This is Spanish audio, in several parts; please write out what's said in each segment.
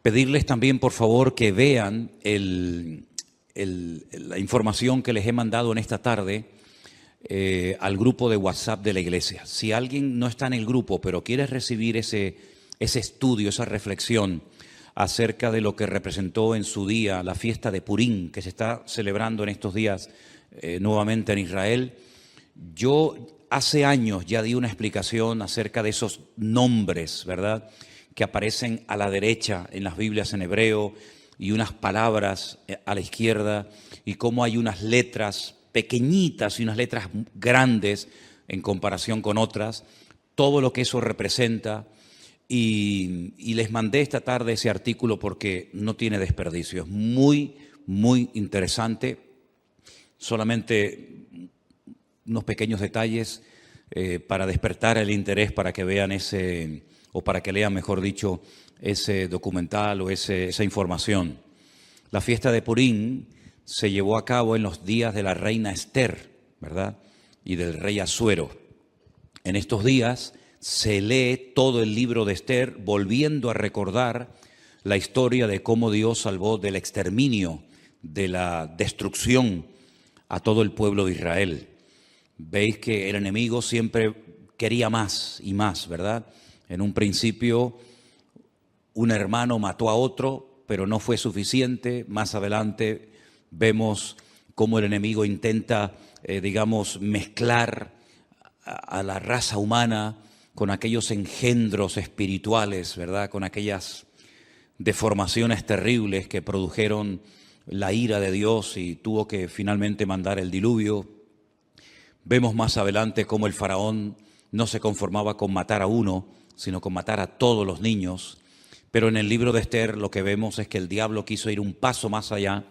Pedirles también, por favor, que vean la información que les he mandado en esta tarde al grupo de WhatsApp de la iglesia. Si alguien no está en el grupo, pero quiere recibir ese estudio, esa reflexión acerca de lo que representó en su día la fiesta de Purim, que se está celebrando en estos días nuevamente en Israel. Yo hace años ya di una explicación acerca de esos nombres, ¿verdad?, que aparecen a la derecha en las Biblias en hebreo y unas palabras a la izquierda, y cómo hay unas letras pequeñitas y unas letras grandes en comparación con otras, todo lo que eso representa. Y les mandé esta tarde ese artículo porque no tiene desperdicio, es muy, muy interesante. Solamente unos pequeños detalles para despertar el interés, para que vean o para que lean, mejor dicho, ese documental o esa información. La fiesta de Purim se llevó a cabo en los días de la reina Esther, ¿verdad?, y del rey Asuero. En estos días se lee todo el libro de Esther, volviendo a recordar la historia de cómo Dios salvó del exterminio, de la destrucción a todo el pueblo de Israel. Veis que el enemigo siempre quería más y más, ¿verdad? En un principio un hermano mató a otro, pero no fue suficiente. Más adelante vemos cómo el enemigo intenta, mezclar a la raza humana con aquellos engendros espirituales, ¿verdad?, con aquellas deformaciones terribles que produjeron la ira de Dios y tuvo que finalmente mandar el diluvio. Vemos más adelante cómo el faraón no se conformaba con matar a uno, sino con matar a todos los niños. Pero en el libro de Esther lo que vemos es que el diablo quiso ir un paso más allá,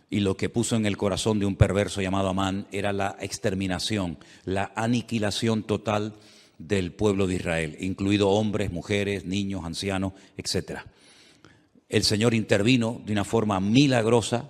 y lo que puso en el corazón de un perverso llamado Amán era la exterminación, la aniquilación total del pueblo de Israel, incluido hombres, mujeres, niños, ancianos, etc. El Señor intervino de una forma milagrosa,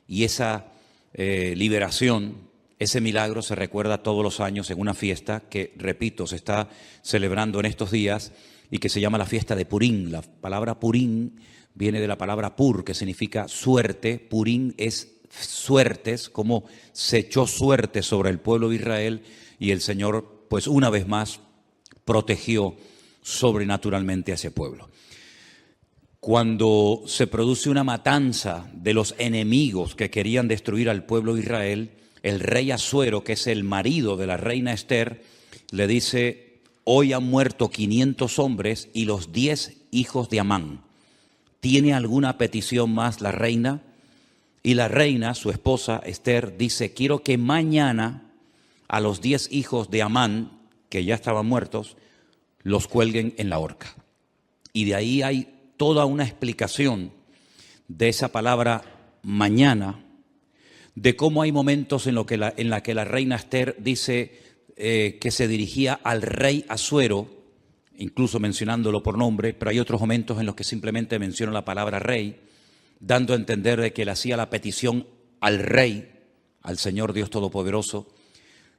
y esa liberación, ese milagro se recuerda todos los años en una fiesta que, repito, se está celebrando en estos días y que se llama la fiesta de Purim. La palabra Purim viene de la palabra pur, que significa suerte. Purim es suertes, como se echó suerte sobre el pueblo de Israel, y el Señor, pues una vez más, protegió sobrenaturalmente a ese pueblo. Cuando se produce una matanza de los enemigos que querían destruir al pueblo de Israel, el rey Asuero, que es el marido de la reina Esther, le dice: hoy han muerto 500 hombres y los 10 hijos de Amán. ¿Tiene alguna petición más la reina? Y la reina, su esposa Esther, dice: quiero que mañana a los 10 hijos de Amán, que ya estaban muertos, los cuelguen en la horca. Y de ahí hay toda una explicación de esa palabra mañana, de cómo hay momentos en la que la reina Esther dice que se dirigía al rey Asuero, incluso mencionándolo por nombre, pero hay otros momentos en los que simplemente menciona la palabra rey, dando a entender de que le hacía la petición al rey, al Señor Dios Todopoderoso.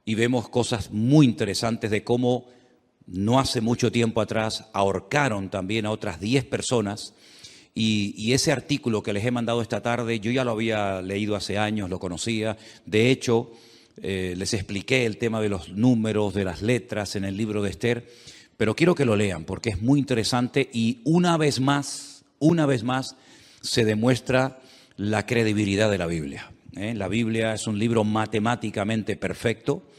Y vemos cosas muy interesantes de cómo no hace mucho tiempo atrás ahorcaron también a otras 10 personas. Y ese artículo que les he mandado esta tarde, yo ya lo había leído hace años, lo conocía. De hecho, les expliqué el tema de los números, de las letras en el libro de Esther, pero quiero que lo lean porque es muy interesante, y una vez más se demuestra la credibilidad de la Biblia. La Biblia es un libro matemáticamente perfecto,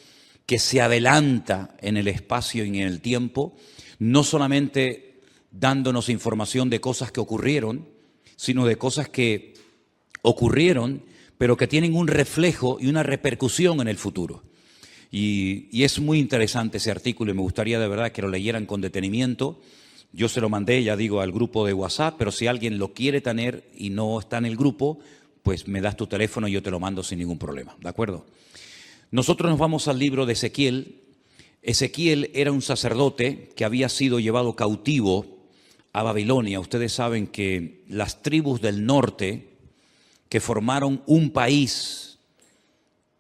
que se adelanta en el espacio y en el tiempo, no solamente dándonos información de cosas que ocurrieron, sino de cosas que ocurrieron, pero que tienen un reflejo y una repercusión en el futuro. Y es muy interesante ese artículo, y me gustaría de verdad que lo leyeran con detenimiento. Yo se lo mandé, ya digo, al grupo de WhatsApp, pero si alguien lo quiere tener y no está en el grupo, pues me das tu teléfono y yo te lo mando sin ningún problema, ¿de acuerdo? Nosotros nos vamos al libro de Ezequiel. Ezequiel era un sacerdote que había sido llevado cautivo a Babilonia. Ustedes saben que las tribus del norte, que formaron un país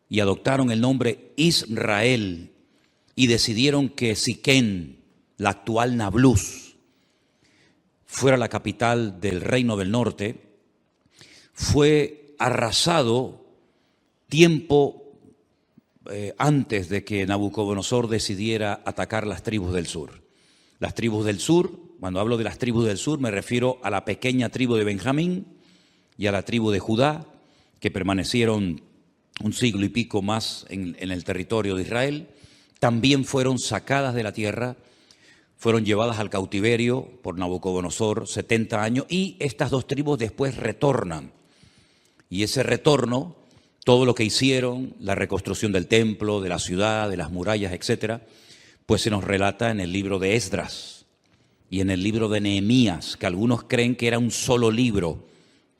y adoptaron el nombre Israel y decidieron que Siquén, la actual Nablus, fuera la capital del Reino del Norte, fue arrasado tiempo antes de que Nabucodonosor decidiera atacar las tribus del sur. Las tribus del sur, cuando hablo de las tribus del sur, me refiero a la pequeña tribu de Benjamín y a la tribu de Judá, que permanecieron un siglo y pico más en el territorio de Israel. También fueron sacadas de la tierra, fueron llevadas al cautiverio por Nabucodonosor 70 años, y estas dos tribus después retornan. Y ese retorno, todo lo que hicieron, la reconstrucción del templo, de la ciudad, de las murallas, etcétera, pues se nos relata en el libro de Esdras y en el libro de Nehemías, que algunos creen que era un solo libro,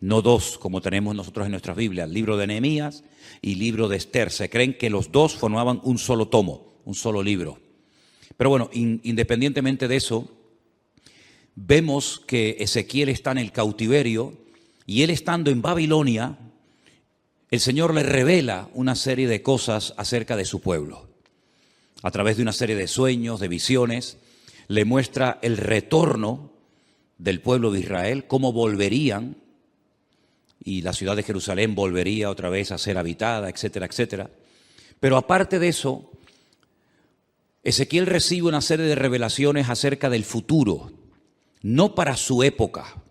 no dos, como tenemos nosotros en nuestras Biblias, libro de Nehemías y libro de Esther. Se creen que los dos formaban un solo tomo, un solo libro. Pero bueno, independientemente de eso, vemos que Ezequiel está en el cautiverio y él, estando en Babilonia, el Señor le revela una serie de cosas acerca de su pueblo. A través de una serie de sueños, de visiones, le muestra el retorno del pueblo de Israel, cómo volverían, y la ciudad de Jerusalén volvería otra vez a ser habitada, etcétera, etcétera. Pero aparte de eso, Ezequiel recibe una serie de revelaciones acerca del futuro, no para su época.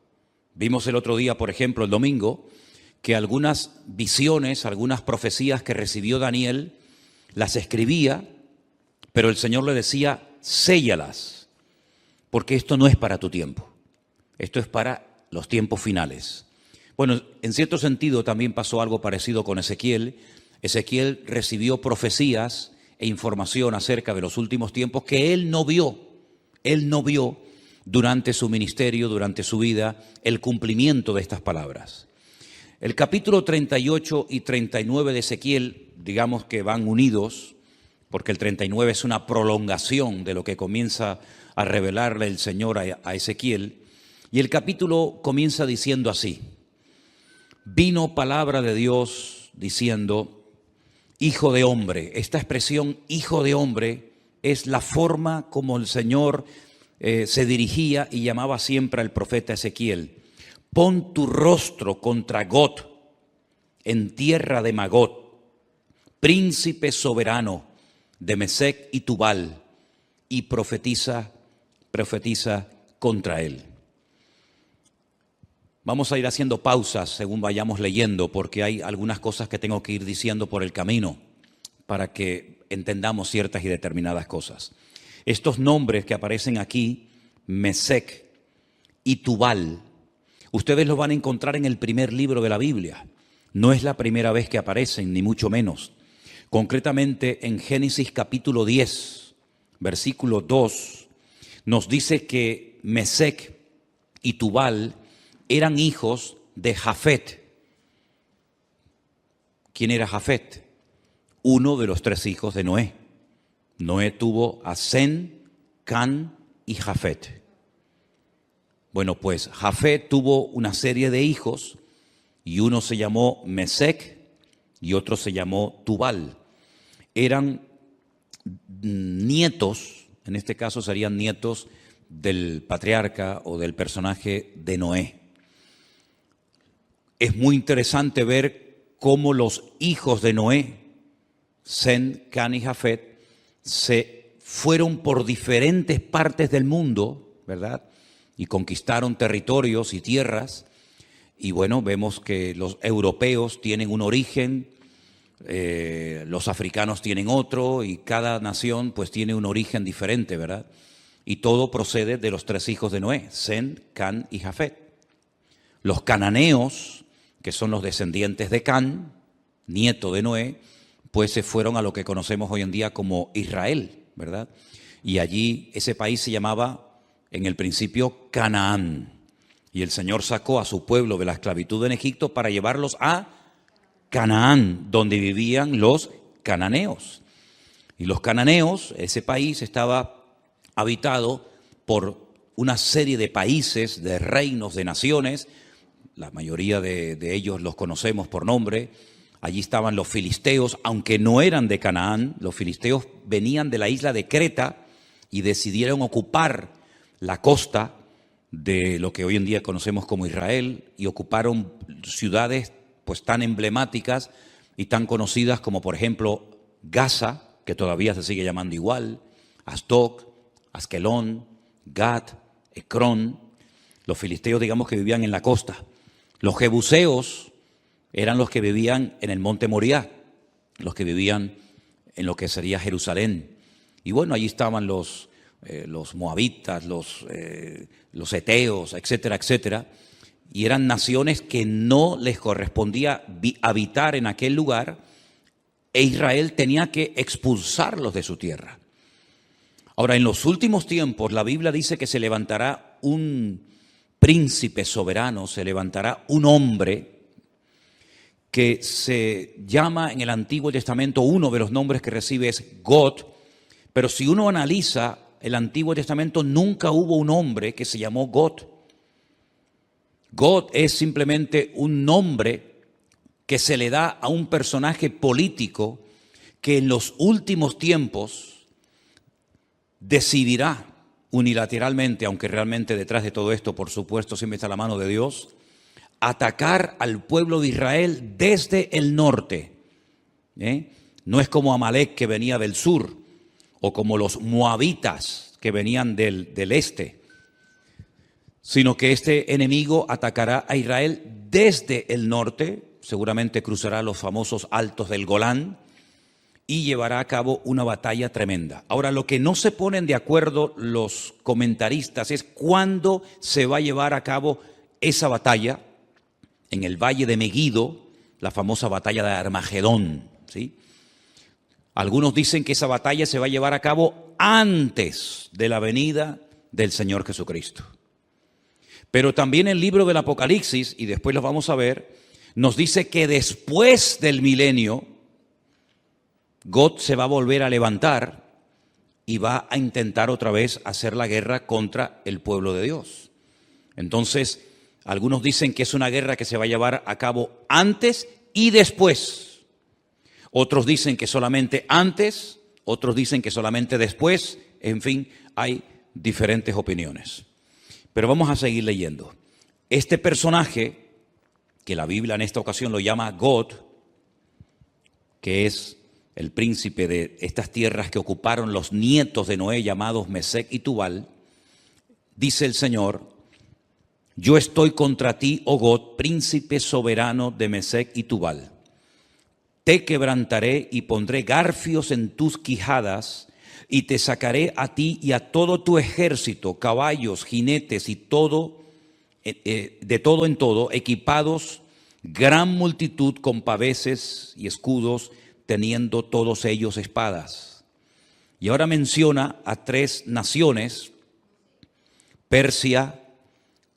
Vimos el otro día, por ejemplo, el domingo, que algunas visiones, algunas profecías que recibió Daniel, las escribía, pero el Señor le decía, séllalas, porque esto no es para tu tiempo, esto es para los tiempos finales. Bueno, en cierto sentido también pasó algo parecido con Ezequiel. Ezequiel recibió profecías e información acerca de los últimos tiempos que él no vio durante su ministerio, durante su vida, el cumplimiento de estas palabras. El capítulo 38 y 39 de Ezequiel, digamos que van unidos, porque el 39 es una prolongación de lo que comienza a revelarle el Señor a Ezequiel, y el capítulo comienza diciendo así: vino palabra de Dios diciendo, hijo de hombre. Esta expresión, hijo de hombre, es la forma como el Señor se dirigía y llamaba siempre al profeta Ezequiel. Pon tu rostro contra Gog, en tierra de Magog, príncipe soberano de Mesec y Tubal, y profetiza contra él. Vamos a ir haciendo pausas según vayamos leyendo, porque hay algunas cosas que tengo que ir diciendo por el camino para que entendamos ciertas y determinadas cosas. Estos nombres que aparecen aquí, Mesec y Tubal, ustedes los van a encontrar en el primer libro de la Biblia. No es la primera vez que aparecen, ni mucho menos. Concretamente en Génesis capítulo 10, versículo 2, nos dice que Mesec y Tubal eran hijos de Jafet. ¿Quién era Jafet? Uno de los tres hijos de Noé. Noé tuvo a Sem, Can y Jafet. Bueno, pues Jafet tuvo una serie de hijos y uno se llamó Mesec y otro se llamó Tubal. Eran nietos, en este caso serían nietos del patriarca o del personaje de Noé. Es muy interesante ver cómo los hijos de Noé, Sem, Can y Jafet, se fueron por diferentes partes del mundo, ¿verdad? Y conquistaron territorios y tierras. Y bueno, vemos que los europeos tienen un origen, los africanos tienen otro, y cada nación pues tiene un origen diferente, ¿verdad? Y todo procede de los tres hijos de Noé, Sem, Can y Jafet. Los cananeos, que son los descendientes de Can, nieto de Noé, pues se fueron a lo que conocemos hoy en día como Israel, ¿verdad? Y allí ese país se llamaba en el principio Canaán. Y el Señor sacó a su pueblo de la esclavitud en Egipto para llevarlos a Canaán, donde vivían los cananeos. Y los cananeos, ese país estaba habitado por una serie de países, de reinos, de naciones. La mayoría de ellos los conocemos por nombre. Allí estaban los filisteos, aunque no eran de Canaán. Los filisteos venían de la isla de Creta y decidieron ocupar la costa de lo que hoy en día conocemos como Israel y ocuparon ciudades pues tan emblemáticas y tan conocidas como por ejemplo Gaza, que todavía se sigue llamando igual, Asdod, Askelón, Gat, Ecrón. Los filisteos, digamos, que vivían en la costa. Los jebuseos eran los que vivían en el monte Moriah, los que vivían en lo que sería Jerusalén. Y bueno, allí estaban los moabitas, los eteos, etcétera, etcétera. Y eran naciones que no les correspondía habitar en aquel lugar, e Israel tenía que expulsarlos de su tierra. Ahora, en los últimos tiempos, la Biblia dice que se levantará un príncipe soberano, se levantará un hombre que se llama en el Antiguo Testamento, uno de los nombres que recibe es God, pero si uno analiza el Antiguo Testamento, nunca hubo un hombre que se llamó God. God es simplemente un nombre que se le da a un personaje político que en los últimos tiempos decidirá unilateralmente, aunque realmente detrás de todo esto, por supuesto, siempre está la mano de Dios, atacar al pueblo de Israel desde el norte. No es como Amalek, que venía del sur, o como los moabitas, que venían del este, sino que este enemigo atacará a Israel desde el norte, seguramente cruzará los famosos altos del Golán y llevará a cabo una batalla tremenda. Ahora, lo que no se ponen de acuerdo los comentaristas es cuándo se va a llevar a cabo esa batalla en el valle de Meguido, la famosa batalla de Armagedón, ¿sí? Algunos dicen que esa batalla se va a llevar a cabo antes de la venida del Señor Jesucristo. Pero también el libro del Apocalipsis, y después lo vamos a ver, nos dice que después del milenio, God se va a volver a levantar y va a intentar otra vez hacer la guerra contra el pueblo de Dios. Entonces, algunos dicen que es una guerra que se va a llevar a cabo antes y después. Otros dicen que solamente antes, otros dicen que solamente después. En fin, hay diferentes opiniones. Pero vamos a seguir leyendo. Este personaje, que la Biblia en esta ocasión lo llama God, que es el príncipe de estas tierras que ocuparon los nietos de Noé, llamados Mesec y Tubal, dice el Señor: yo estoy contra ti, oh God, príncipe soberano de Mesec y Tubal. Te quebrantaré y pondré garfios en tus quijadas, y te sacaré a ti y a todo tu ejército, caballos, jinetes y todo, de todo en todo, equipados, gran multitud con paveses y escudos, teniendo todos ellos espadas. Y ahora menciona a tres naciones: Persia,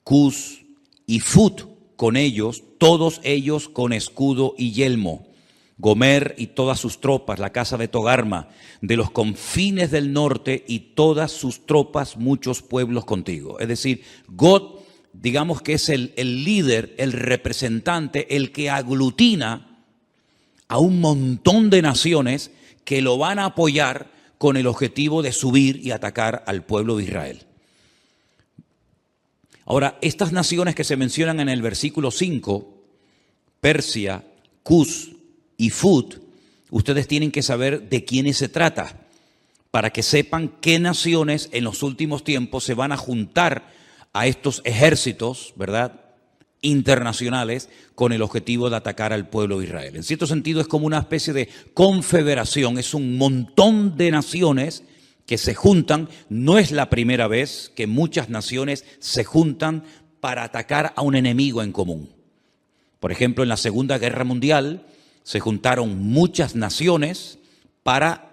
Cus y Fut, con ellos, todos ellos con escudo y yelmo. Gomer y todas sus tropas, la casa de Togarma, de los confines del norte y todas sus tropas, muchos pueblos contigo. Es decir, God, digamos que es el líder, el representante, el que aglutina a un montón de naciones que lo van a apoyar con el objetivo de subir y atacar al pueblo de Israel. Ahora, estas naciones que se mencionan en el versículo 5, Persia, Cus y Fut, ustedes tienen que saber de quiénes se trata, para que sepan qué naciones en los últimos tiempos se van a juntar a estos ejércitos, ¿verdad?, internacionales, con el objetivo de atacar al pueblo de Israel. En cierto sentido es como una especie de confederación, es un montón de naciones que se juntan. No es la primera vez que muchas naciones se juntan para atacar a un enemigo en común. Por ejemplo, en la Segunda Guerra Mundial se juntaron muchas naciones para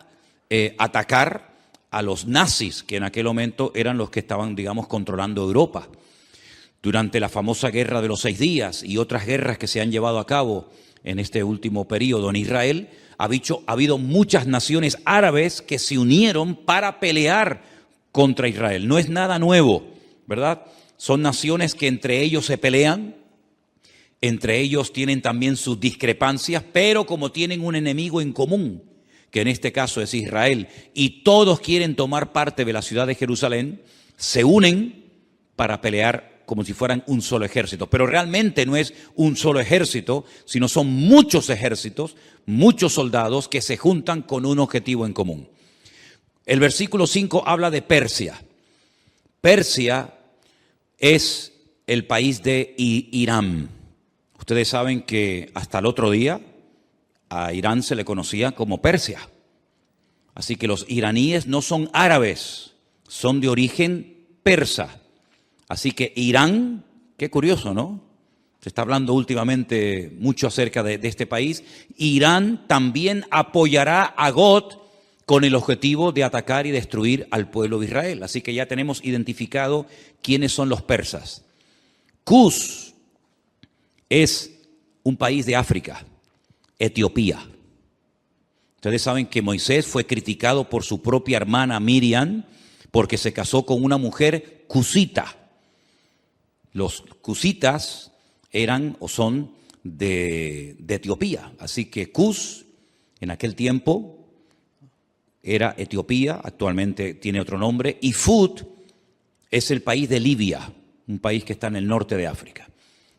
atacar a los nazis, que en aquel momento eran los que estaban, digamos, controlando Europa. Durante la famosa Guerra de los 6 días y otras guerras que se han llevado a cabo en este último periodo en Israel, ha habido muchas naciones árabes que se unieron para pelear contra Israel. No es nada nuevo, ¿verdad? Son naciones que entre ellos se pelean, entre ellos tienen también sus discrepancias, pero como tienen un enemigo en común, que en este caso es Israel, y todos quieren tomar parte de la ciudad de Jerusalén, se unen para pelear como si fueran un solo ejército. Pero realmente no es un solo ejército, sino son muchos ejércitos, muchos soldados que se juntan con un objetivo en común. El versículo 5 habla de Persia. Persia es el país de Irán. Ustedes saben que hasta el otro día a Irán se le conocía como Persia. Así que los iraníes no son árabes, son de origen persa. Así que Irán, qué curioso, ¿no? Se está hablando últimamente mucho acerca de este país. Irán también apoyará a Gog con el objetivo de atacar y destruir al pueblo de Israel. Así que ya tenemos identificado quiénes son los persas. Cus es un país de África, Etiopía. Ustedes saben que Moisés fue criticado por su propia hermana Miriam porque se casó con una mujer cusita. Los cusitas eran o son de Etiopía. Así que Cus en aquel tiempo era Etiopía, actualmente tiene otro nombre. Y Fud es el país de Libia, un país que está en el norte de África.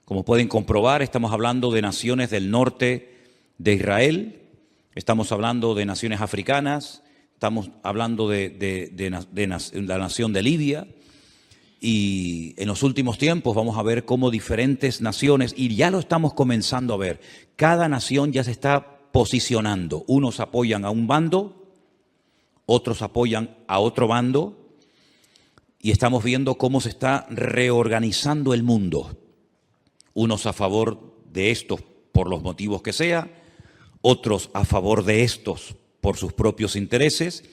Como pueden comprobar, estamos hablando de naciones del norte de Israel, estamos hablando de naciones africanas, estamos hablando de la nación de Libia. Y en los últimos tiempos vamos a ver cómo diferentes naciones, y ya lo estamos comenzando a ver, cada nación ya se está posicionando. Unos apoyan a un bando, otros apoyan a otro bando, y estamos viendo cómo se está reorganizando el mundo. Unos a favor de estos por los motivos que sea, otros a favor de estos por sus propios intereses.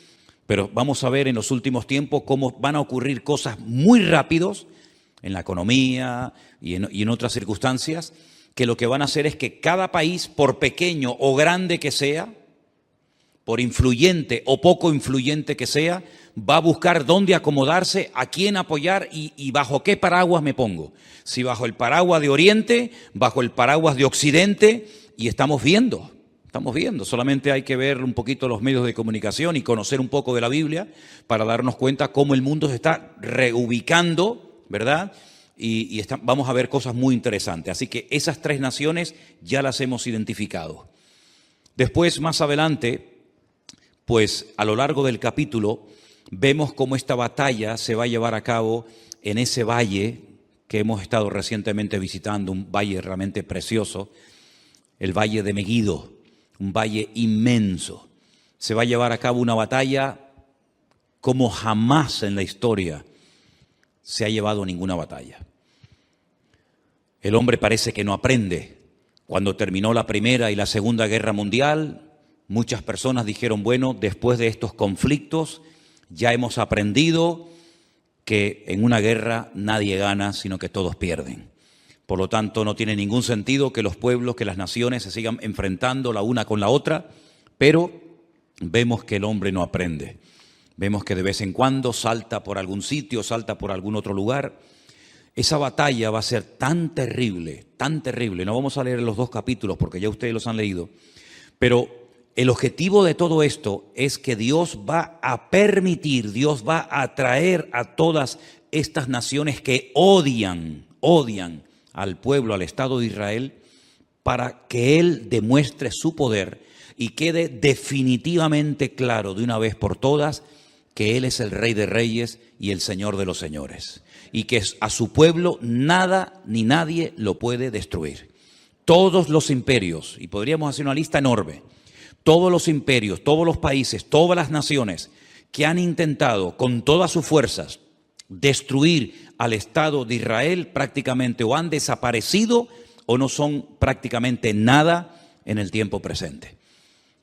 Pero vamos a ver en los últimos tiempos cómo van a ocurrir cosas muy rápidos en la economía y en otras circunstancias, que lo que van a hacer es que cada país, por pequeño o grande que sea, por influyente o poco influyente que sea, va a buscar dónde acomodarse, a quién apoyar y bajo qué paraguas me pongo. Si bajo el paraguas de Oriente, bajo el paraguas de Occidente, y estamos viendo, solamente hay que ver un poquito los medios de comunicación y conocer un poco de la Biblia para darnos cuenta cómo el mundo se está reubicando, ¿verdad? Vamos a ver cosas muy interesantes. Así que esas tres naciones ya las hemos identificado. Después, más adelante, pues a lo largo del capítulo, vemos cómo esta batalla se va a llevar a cabo en ese valle que hemos estado recientemente visitando, un valle realmente precioso, el valle de Megiddo, un valle inmenso. Se va a llevar a cabo una batalla como jamás en la historia se ha llevado ninguna batalla. El hombre parece que no aprende. Cuando terminó la Primera y la Segunda Guerra Mundial, muchas personas dijeron, bueno, después de estos conflictos ya hemos aprendido que en una guerra nadie gana, sino que todos pierden. Por lo tanto, no tiene ningún sentido que los pueblos, que las naciones se sigan enfrentando la una con la otra, pero vemos que el hombre no aprende. Vemos que de vez en cuando salta por algún sitio, salta por algún otro lugar. Esa batalla va a ser tan terrible, tan terrible. No vamos a leer los 2 capítulos porque ya ustedes los han leído, pero el objetivo de todo esto es que Dios va a permitir, Dios va a atraer a todas estas naciones que odian al pueblo, al Estado de Israel, para que Él demuestre su poder y quede definitivamente claro de una vez por todas que Él es el Rey de Reyes y el Señor de los Señores, y que a su pueblo nada ni nadie lo puede destruir. Todos los imperios, y podríamos hacer una lista enorme, todos los imperios, todos los países, todas las naciones que han intentado con todas sus fuerzas destruir al Estado de Israel prácticamente o han desaparecido o no son prácticamente nada en el tiempo presente.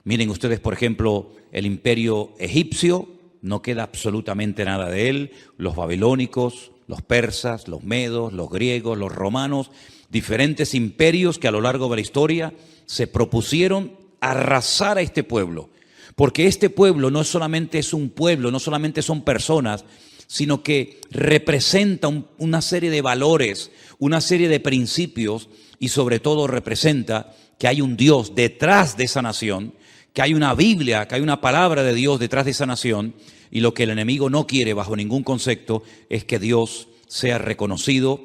Miren ustedes, por ejemplo, el imperio egipcio, no queda absolutamente nada de él, los babilónicos, los persas, los medos, los griegos, los romanos, diferentes imperios que a lo largo de la historia se propusieron arrasar a este pueblo, porque este pueblo no solamente es un pueblo, no solamente son personas, sino que representa una serie de valores, una serie de principios y sobre todo representa que hay un Dios detrás de esa nación, que hay una Biblia, que hay una palabra de Dios detrás de esa nación, y lo que el enemigo no quiere bajo ningún concepto es que Dios sea reconocido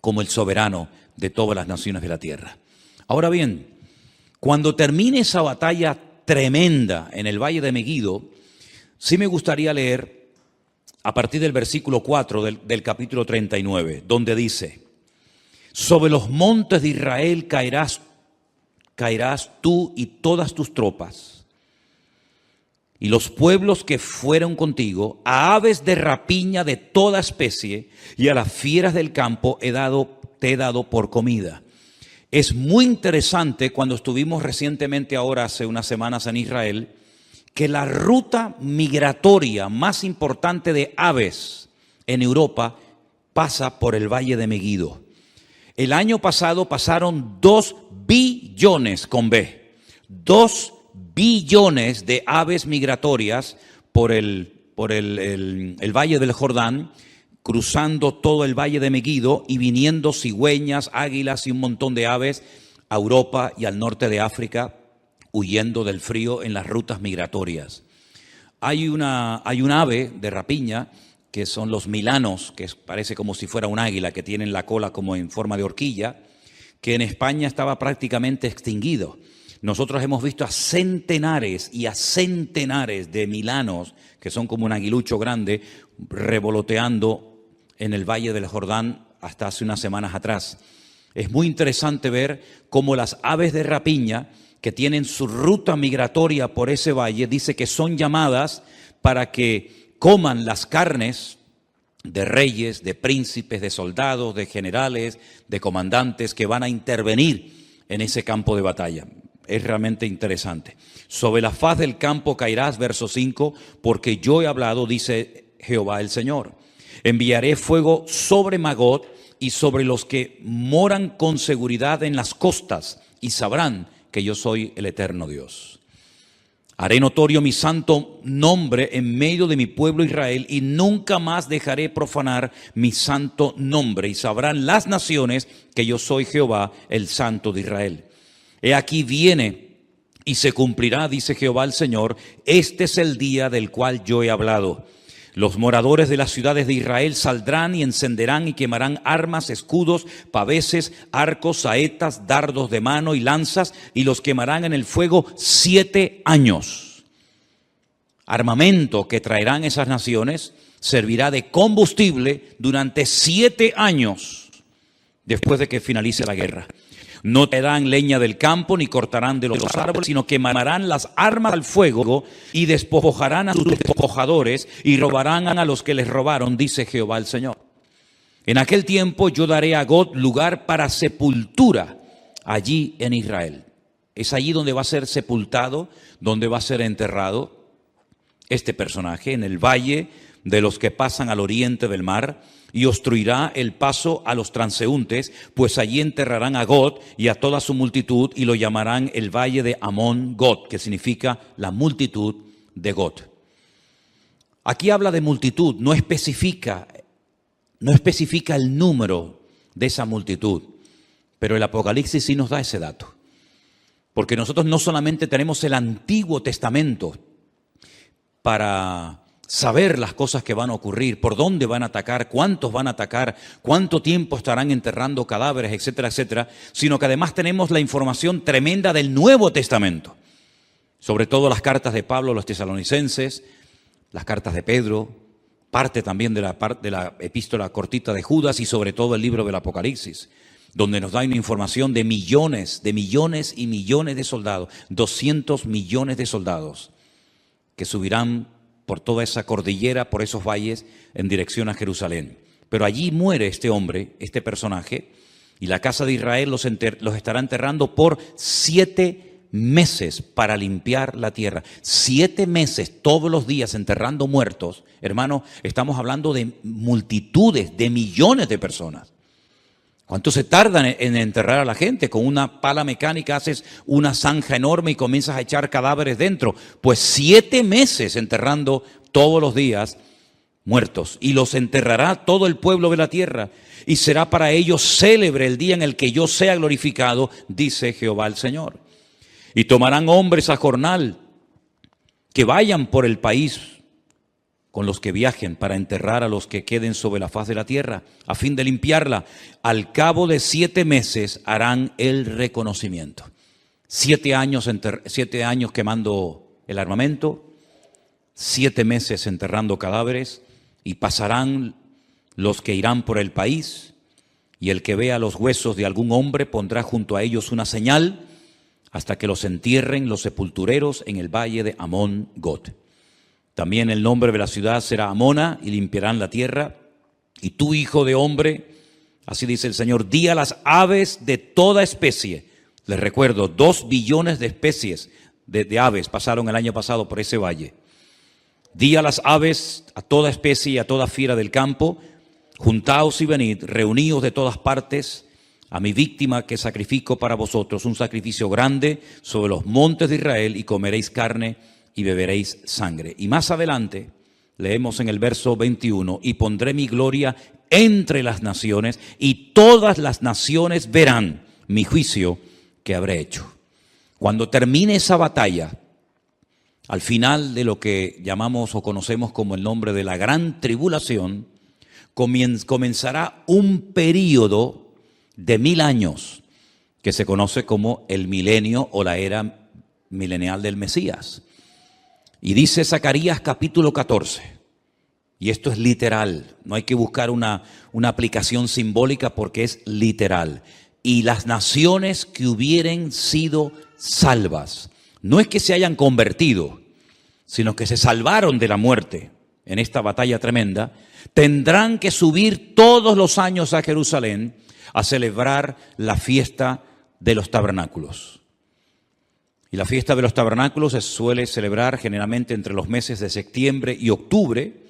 como el soberano de todas las naciones de la tierra. Ahora bien, cuando termine esa batalla tremenda en el Valle de Megiddo, sí me gustaría leer a partir del versículo 4 del capítulo 39, donde dice: sobre los montes de Israel caerás tú y todas tus tropas, y los pueblos que fueron contigo, a aves de rapiña de toda especie, y a las fieras del campo te he dado por comida. Es muy interesante, cuando estuvimos recientemente ahora, hace unas semanas en Israel, que la ruta migratoria más importante de aves en Europa pasa por el Valle de Megiddo. El año pasado pasaron 2 billones con B, 2 billones de aves migratorias por el Valle del Jordán, cruzando todo el Valle de Megiddo y viniendo cigüeñas, águilas y un montón de aves a Europa y al norte de África, huyendo del frío en las rutas migratorias. Hay un ave de rapiña que son los milanos, que parece como si fuera un águila, que tienen la cola como en forma de horquilla, que en España estaba prácticamente extinguido. Nosotros hemos visto a centenares y a centenares de milanos, que son como un aguilucho grande, revoloteando en el Valle del Jordán hasta hace unas semanas atrás. Es muy interesante ver cómo las aves de rapiña, que tienen su ruta migratoria por ese valle, dice que son llamadas para que coman las carnes de reyes, de príncipes, de soldados, de generales, de comandantes que van a intervenir en ese campo de batalla. Es realmente interesante. Sobre la faz del campo caerás, verso 5, porque yo he hablado, dice Jehová el Señor. Enviaré fuego sobre Magog y sobre los que moran con seguridad en las costas, y sabrán que yo soy el eterno Dios. Haré notorio mi santo nombre en medio de mi pueblo Israel, y nunca más dejaré profanar mi santo nombre, y sabrán las naciones que yo soy Jehová, el Santo de Israel. He aquí viene y se cumplirá, dice Jehová el Señor, este es el día del cual yo he hablado. Los moradores de las ciudades de Israel saldrán y encenderán y quemarán armas, escudos, paveses, arcos, saetas, dardos de mano y lanzas, y los quemarán en el fuego 7 años. Armamento que traerán esas naciones servirá de combustible durante 7 años después de que finalice la guerra. No traerán leña del campo ni cortarán de los árboles, sino quemarán las armas al fuego y despojarán a sus despojadores y robarán a los que les robaron, dice Jehová el Señor. En aquel tiempo yo daré a Gog lugar para sepultura allí en Israel. Es allí donde va a ser sepultado, donde va a ser enterrado este personaje, en el valle de los que pasan al oriente del mar, y obstruirá el paso a los transeúntes, pues allí enterrarán a Gog y a toda su multitud, y lo llamarán el valle de Amón Gog, que significa la multitud de Gog. Aquí habla de multitud, no especifica el número de esa multitud, pero el Apocalipsis sí nos da ese dato. Porque nosotros no solamente tenemos el Antiguo Testamento para saber las cosas que van a ocurrir, por dónde van a atacar, cuántos van a atacar, cuánto tiempo estarán enterrando cadáveres, etcétera, etcétera, sino que además tenemos la información tremenda del Nuevo Testamento, sobre todo las cartas de Pablo a los tesalonicenses, las cartas de Pedro, parte también de la epístola cortita de Judas, y sobre todo el libro del Apocalipsis, donde nos da una información de millones y millones de soldados, 200 millones de soldados que subirán por toda esa cordillera, por esos valles, en dirección a Jerusalén. Pero allí muere este hombre, este personaje, y la casa de Israel los estará enterrando por 7 meses para limpiar la tierra. 7 meses, todos los días, enterrando muertos. Hermano, estamos hablando de multitudes, de millones de personas. ¿Cuánto se tardan en enterrar a la gente? Con una pala mecánica haces una zanja enorme y comienzas a echar cadáveres dentro. Pues 7 meses enterrando todos los días muertos. Y los enterrará todo el pueblo de la tierra. Y será para ellos célebre el día en el que yo sea glorificado, dice Jehová el Señor. Y tomarán hombres a jornal que vayan por el país con los que viajen para enterrar a los que queden sobre la faz de la tierra, a fin de limpiarla. Al cabo de 7 meses harán el reconocimiento. 7 años quemando el armamento, 7 meses enterrando cadáveres, y pasarán los que irán por el país, y el que vea los huesos de algún hombre pondrá junto a ellos una señal hasta que los entierren los sepultureros en el valle de Amón-Gad. También el nombre de la ciudad será Amona, y limpiarán la tierra. Y tú, hijo de hombre, así dice el Señor, di a las aves de toda especie. Les recuerdo, 2 billones de especies de aves pasaron el año pasado por ese valle. Di a las aves, a toda especie y a toda fiera del campo, juntaos y venid, reuníos de todas partes, a mi víctima que sacrifico para vosotros, un sacrificio grande sobre los montes de Israel, y comeréis carne y beberéis sangre. Y más adelante leemos en el verso 21, y pondré mi gloria entre las naciones, y todas las naciones verán mi juicio que habré hecho. Cuando termine esa batalla, al final de lo que llamamos o conocemos como el nombre de la gran tribulación, comenzará un período de 1000 años que se conoce como el milenio o la era milenial del Mesías. Y dice Zacarías capítulo 14, y esto es literal, no hay que buscar una aplicación simbólica porque es literal. Y las naciones que hubieren sido salvas, no es que se hayan convertido, sino que se salvaron de la muerte en esta batalla tremenda, tendrán que subir todos los años a Jerusalén a celebrar la fiesta de los tabernáculos. Y la fiesta de los tabernáculos se suele celebrar generalmente entre los meses de septiembre y octubre.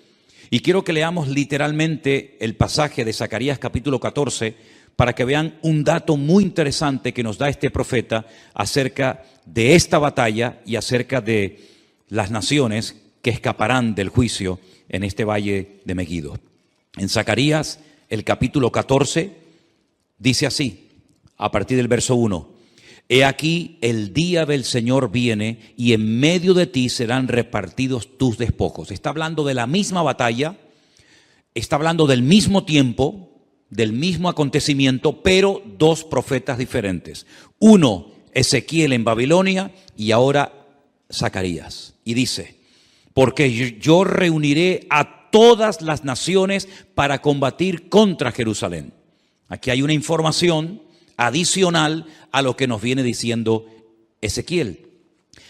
Y quiero que leamos literalmente el pasaje de Zacarías capítulo 14 para que vean un dato muy interesante que nos da este profeta acerca de esta batalla y acerca de las naciones que escaparán del juicio en este valle de Megiddo. En Zacarías, el capítulo 14, dice así, a partir del verso 1. He aquí el día del Señor viene, y en medio de ti serán repartidos tus despojos. Está hablando de la misma batalla, está hablando del mismo tiempo, del mismo acontecimiento, pero 2 profetas diferentes. Uno, Ezequiel en Babilonia, y ahora Zacarías. Y dice, porque yo reuniré a todas las naciones para combatir contra Jerusalén. Aquí hay una información adicional a lo que nos viene diciendo Ezequiel.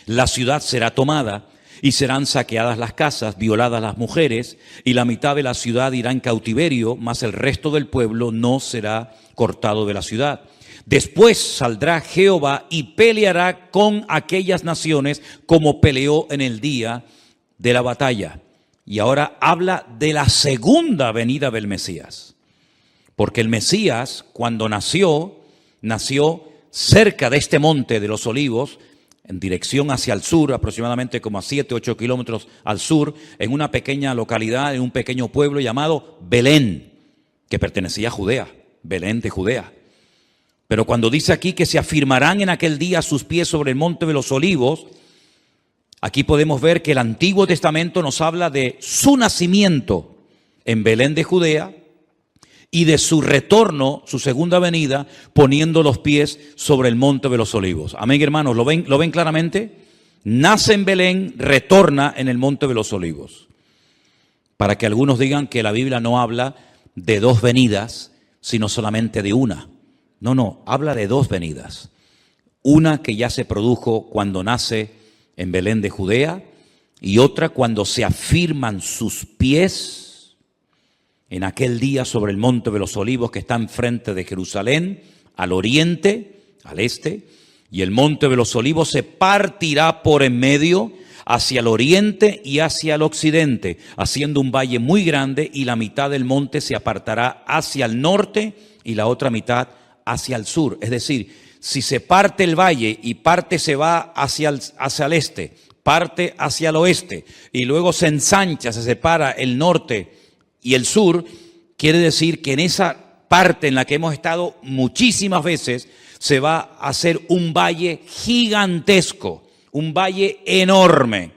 La ciudad será tomada y serán saqueadas las casas, violadas las mujeres, y la mitad de la ciudad irá en cautiverio, mas el resto del pueblo no será cortado de la ciudad. Después saldrá Jehová y peleará con aquellas naciones como peleó en el día de la batalla. Y ahora habla de la segunda venida del Mesías. Porque el Mesías, cuando nació cerca de este monte de los Olivos, en dirección hacia el sur, aproximadamente como a 7-8 kilómetros al sur, en una pequeña localidad, en un pequeño pueblo llamado Belén, que pertenecía a Judea, Belén de Judea. Pero cuando dice aquí que se afirmarán en aquel día sus pies sobre el monte de los Olivos, aquí podemos ver que el Antiguo Testamento nos habla de su nacimiento en Belén de Judea y de su retorno, su segunda venida, poniendo los pies sobre el monte de los Olivos. Amén, hermanos, ¿lo ven claramente? Nace en Belén, retorna en el monte de los Olivos. Para que algunos digan que la Biblia no habla de 2 venidas, sino solamente de una. No, habla de 2 venidas. Una que ya se produjo cuando nace en Belén de Judea, y otra cuando se afirman sus pies en aquel día sobre el monte de los Olivos que está enfrente de Jerusalén, al oriente, al este, y el monte de los Olivos se partirá por en medio hacia el oriente y hacia el occidente, haciendo un valle muy grande, y la mitad del monte se apartará hacia el norte y la otra mitad hacia el sur. Es decir, si se parte el valle y parte se va hacia el este, parte hacia el oeste, y luego se ensancha, se separa el norte y el sur, quiere decir que en esa parte en la que hemos estado muchísimas veces, se va a hacer un valle gigantesco, un valle enorme.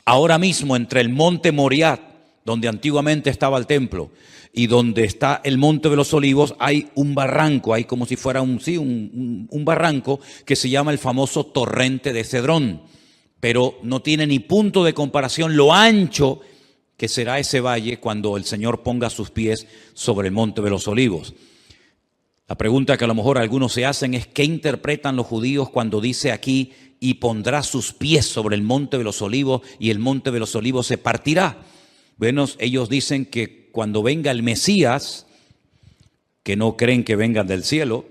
Ahora mismo entre el monte Moriah, donde antiguamente estaba el templo, y donde está el monte de los olivos, hay un barranco, hay como si fuera un barranco que se llama el famoso torrente de Cedrón, pero no tiene ni punto de comparación lo ancho que será ese valle cuando el Señor ponga sus pies sobre el monte de los olivos. La pregunta que a lo mejor algunos se hacen es: ¿qué interpretan los judíos cuando dice aquí y pondrá sus pies sobre el monte de los olivos y el monte de los olivos se partirá? Bueno, ellos dicen que cuando venga el Mesías, que no creen que vengan del cielo,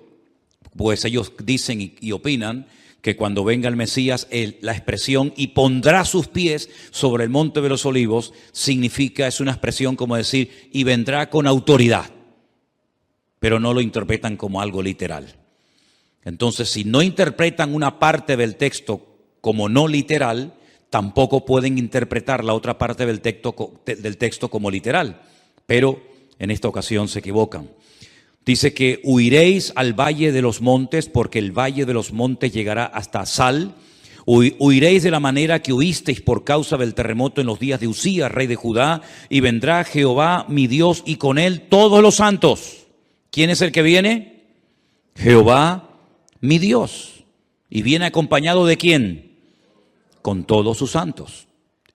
pues ellos dicen y opinan que cuando venga el Mesías, la expresión "y pondrá sus pies sobre el monte de los olivos" significa, es una expresión como decir "y vendrá con autoridad", pero no lo interpretan como algo literal. Entonces, si no interpretan una parte del texto como no literal, tampoco pueden interpretar la otra parte del texto como literal, pero en esta ocasión se equivocan. Dice que huiréis al valle de los montes, porque el valle de los montes llegará hasta Sal. Huiréis de la manera que huisteis por causa del terremoto en los días de Usías, rey de Judá, y vendrá Jehová mi Dios y con él todos los santos. ¿Quién es el que viene? Jehová mi Dios. ¿Y viene acompañado de quién? Con todos sus santos.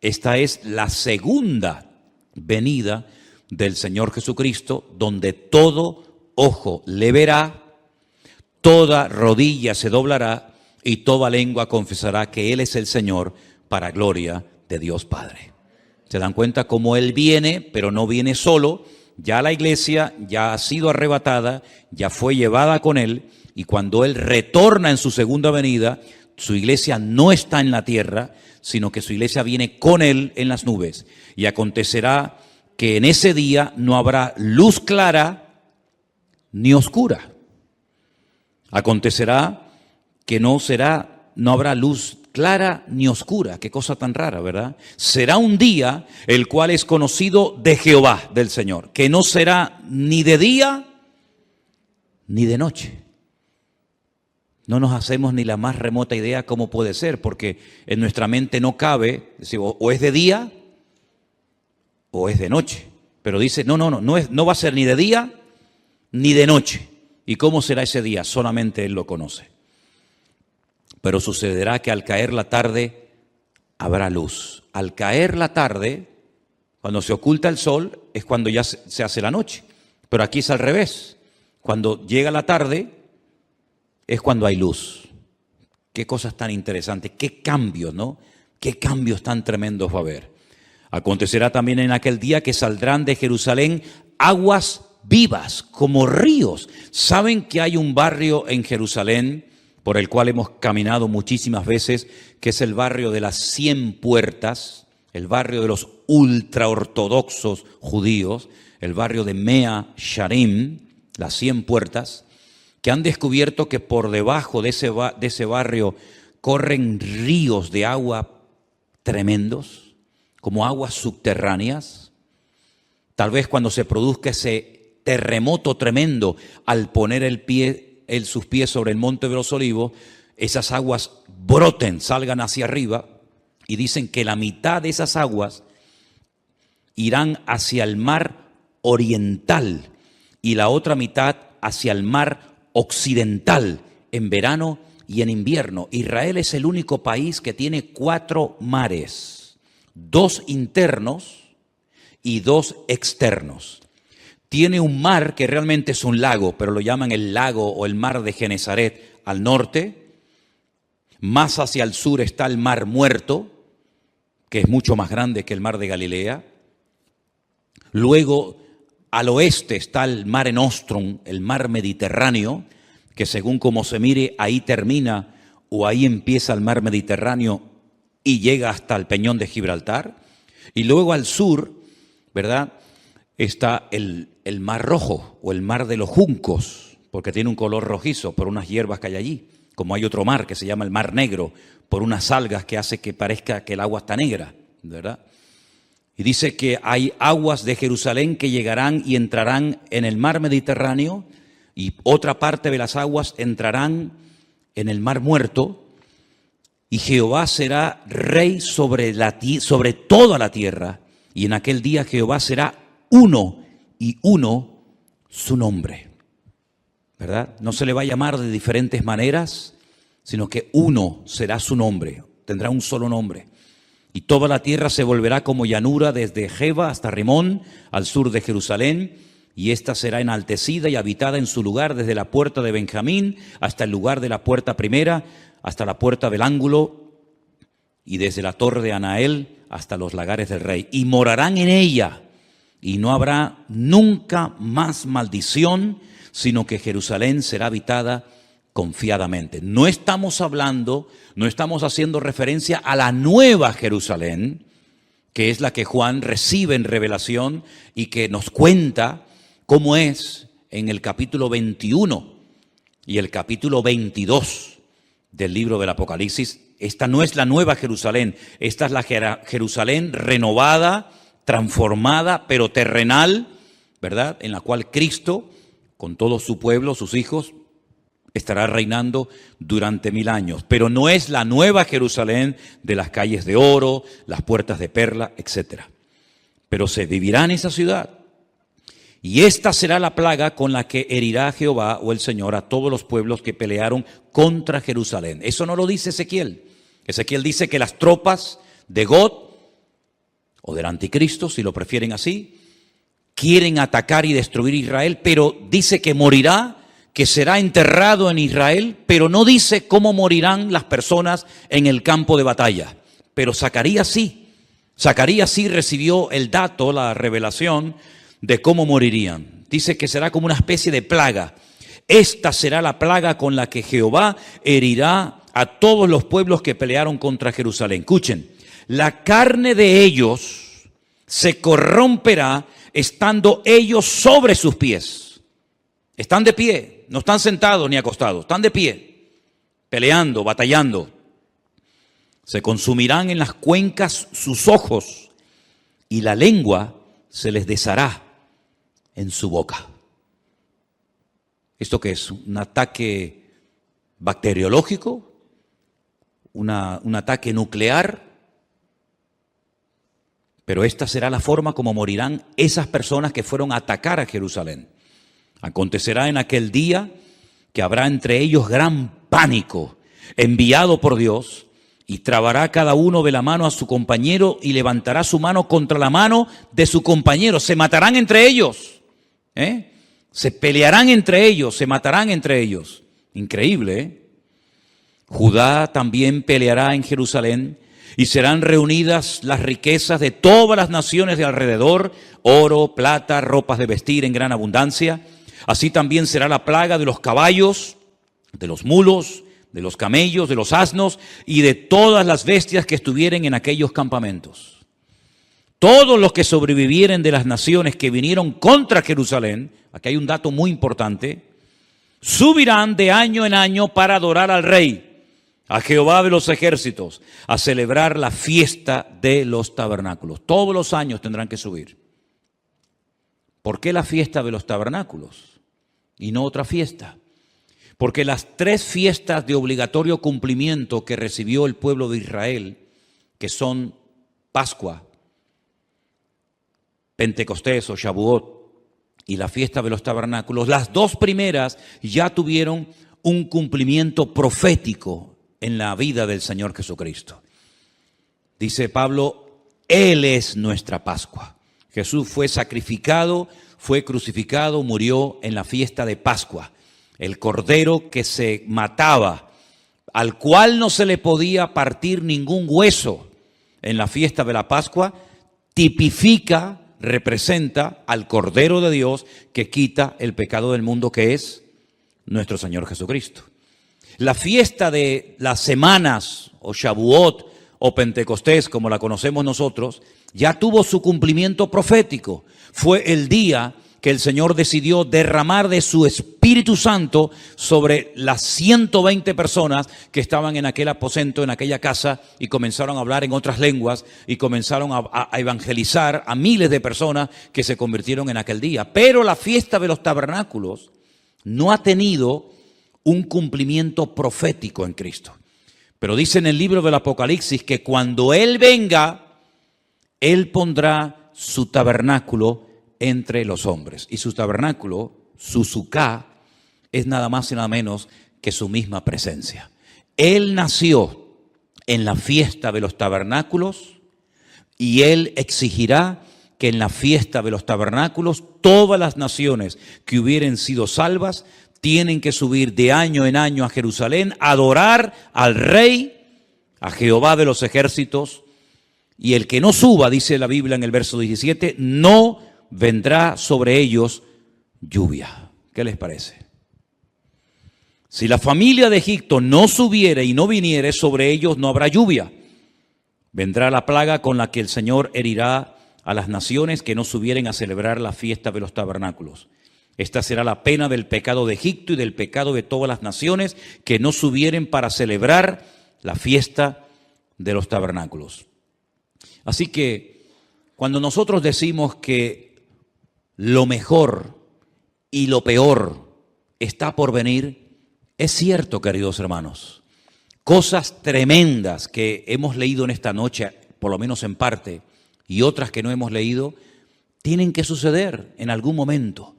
Esta es la segunda venida del Señor Jesucristo, donde todo ojo le verá, toda rodilla se doblará y toda lengua confesará que Él es el Señor, para gloria de Dios Padre. ¿Se dan cuenta cómo Él viene, pero no viene solo? Ya la iglesia ya ha sido arrebatada, ya fue llevada con Él, y cuando Él retorna en su segunda venida, su iglesia no está en la tierra, sino que su iglesia viene con Él en las nubes. Y acontecerá que en ese día no habrá luz clara ni oscura. Acontecerá que no habrá luz clara ni oscura. Qué cosa tan rara, ¿verdad? Será un día el cual es conocido de Jehová, del Señor, que no será ni de día ni de noche. No nos hacemos ni la más remota idea cómo puede ser, porque en nuestra mente no cabe decir, o es de día o es de noche. Pero dice, no va a ser ni de día ni de noche. ¿Y cómo será ese día? Solamente Él lo conoce. Pero sucederá que al caer la tarde habrá luz. Al caer la tarde, cuando se oculta el sol, es cuando ya se hace la noche. Pero aquí es al revés. Cuando llega la tarde, es cuando hay luz. Qué cosas tan interesantes, qué cambios, ¿no? Qué cambios tan tremendos va a haber. Acontecerá también en aquel día que saldrán de Jerusalén aguas vivas como ríos. ¿Saben que hay un barrio en Jerusalén por el cual hemos caminado muchísimas veces, que es el barrio de las 100 puertas, el barrio de los ultraortodoxos judíos, el barrio de Mea Sharim, las 100 puertas, que han descubierto que por debajo de ese barrio corren ríos de agua tremendos, como aguas subterráneas? Tal vez cuando se produzca ese terremoto tremendo, al poner sus pies sobre el monte de los olivos, esas aguas broten, salgan hacia arriba, y dicen que la mitad de esas aguas irán hacia el mar oriental y la otra mitad hacia el mar occidental, en verano y en invierno. Israel es el único país que tiene 4 mares, 2 internos y 2 externos. Tiene un mar que realmente es un lago, pero lo llaman el lago o el mar de Genesaret al norte. Más hacia el sur está el mar Muerto, que es mucho más grande que el mar de Galilea. Luego, al oeste está el Mare Nostrum, el mar Mediterráneo, que según como se mire, ahí termina o ahí empieza el mar Mediterráneo y llega hasta el Peñón de Gibraltar. Y luego al sur, ¿verdad?, está el Mar Rojo o el Mar de los Juncos, porque tiene un color rojizo por unas hierbas que hay allí. Como hay otro mar que se llama el Mar Negro, por unas algas que hace que parezca que el agua está negra, ¿verdad? Y dice que hay aguas de Jerusalén que llegarán y entrarán en el mar Mediterráneo, y otra parte de las aguas entrarán en el Mar Muerto, y Jehová será rey sobre toda la tierra, y en aquel día Jehová será uno, y uno su nombre. ¿Verdad? No se le va a llamar de diferentes maneras, sino que uno será su nombre, tendrá un solo nombre. Y toda la tierra se volverá como llanura desde Jeba hasta Rimón, al sur de Jerusalén, y ésta será enaltecida y habitada en su lugar desde la puerta de Benjamín hasta el lugar de la puerta primera, hasta la puerta del ángulo, y desde la torre de Anael hasta los lagares del rey. Y morarán en ella, y no habrá nunca más maldición, sino que Jerusalén será habitada confiadamente. No estamos hablando, no estamos haciendo referencia a la nueva Jerusalén, que es la que Juan recibe en revelación y que nos cuenta cómo es en el capítulo 21 y el capítulo 22 del libro del Apocalipsis. Esta no es la nueva Jerusalén, esta es la Jerusalén renovada, transformada, pero terrenal, ¿verdad? En la cual Cristo, con todo su pueblo, sus hijos, estará reinando durante 1000 años. Pero no es la nueva Jerusalén de las calles de oro, las puertas de perla, etc. Pero se vivirá en esa ciudad. Y esta será la plaga con la que herirá Jehová o el Señor a todos los pueblos que pelearon contra Jerusalén. Eso no lo dice Ezequiel. Ezequiel dice que las tropas de Gog, o del anticristo, si lo prefieren así, quieren atacar y destruir Israel, pero dice que morirá, que será enterrado en Israel, pero no dice cómo morirán las personas en el campo de batalla. Pero Zacarías sí recibió el dato, la revelación de cómo morirían. Dice que será como una especie de plaga. Esta será la plaga con la que Jehová herirá a todos los pueblos que pelearon contra Jerusalén. Escuchen, la carne de ellos se corromperá estando ellos sobre sus pies. Están de pie, no están sentados ni acostados, están de pie, peleando, batallando. Se consumirán en las cuencas sus ojos y la lengua se les deshará en su boca. ¿Esto qué es? ¿Un ataque bacteriológico? ¿Un ataque nuclear? Pero esta será la forma como morirán esas personas que fueron a atacar a Jerusalén. Acontecerá en aquel día que habrá entre ellos gran pánico, enviado por Dios, y trabará cada uno de la mano a su compañero y levantará su mano contra la mano de su compañero. Se matarán entre ellos, se pelearán entre ellos, se matarán entre ellos. Increíble, ¿eh? Judá también peleará en Jerusalén y serán reunidas las riquezas de todas las naciones de alrededor, oro, plata, ropas de vestir en gran abundancia. Así también será la plaga de los caballos, de los mulos, de los camellos, de los asnos y de todas las bestias que estuvieren en aquellos campamentos. Todos los que sobrevivieren de las naciones que vinieron contra Jerusalén, aquí hay un dato muy importante, subirán de año en año para adorar al Rey, a Jehová de los ejércitos, a celebrar la fiesta de los tabernáculos. Todos los años tendrán que subir. ¿Por qué la fiesta de los tabernáculos y no otra fiesta? Porque las 3 fiestas de obligatorio cumplimiento que recibió el pueblo de Israel, que son Pascua, Pentecostés o Shavuot y la fiesta de los tabernáculos, las 2 primeras ya tuvieron un cumplimiento profético en la vida del Señor Jesucristo. Dice Pablo, Él es nuestra Pascua. Jesús fue sacrificado, fue crucificado, murió en la fiesta de Pascua. El cordero que se mataba, al cual no se le podía partir ningún hueso en la fiesta de la Pascua, tipifica, representa al Cordero de Dios que quita el pecado del mundo, que es nuestro Señor Jesucristo. La fiesta de las semanas, o Shavuot, o Pentecostés, como la conocemos nosotros, ya tuvo su cumplimiento profético. Fue el día que el Señor decidió derramar de su Espíritu Santo sobre las 120 personas que estaban en aquel aposento, en aquella casa, y comenzaron a hablar en otras lenguas y comenzaron a evangelizar a miles de personas que se convirtieron en aquel día. Pero la fiesta de los tabernáculos no ha tenido un cumplimiento profético en Cristo. Pero dice en el libro del Apocalipsis que cuando Él venga, Él pondrá su tabernáculo entre los hombres. Y su tabernáculo, su suká, es nada más y nada menos que su misma presencia. Él nació en la fiesta de los tabernáculos y Él exigirá que en la fiesta de los tabernáculos todas las naciones que hubieren sido salvas tienen que subir de año en año a Jerusalén a adorar al Rey, a Jehová de los ejércitos. Y el que no suba, dice la Biblia en el verso 17, no vendrá sobre ellos lluvia. ¿Qué les parece? Si la familia de Egipto no subiere y no viniere, sobre ellos no habrá lluvia. Vendrá la plaga con la que el Señor herirá a las naciones que no subieren a celebrar la fiesta de los tabernáculos. Esta será la pena del pecado de Egipto y del pecado de todas las naciones que no subieren para celebrar la fiesta de los tabernáculos. Así que cuando nosotros decimos que lo mejor y lo peor está por venir, es cierto, queridos hermanos. Cosas tremendas que hemos leído en esta noche, por lo menos en parte, y otras que no hemos leído, tienen que suceder en algún momento.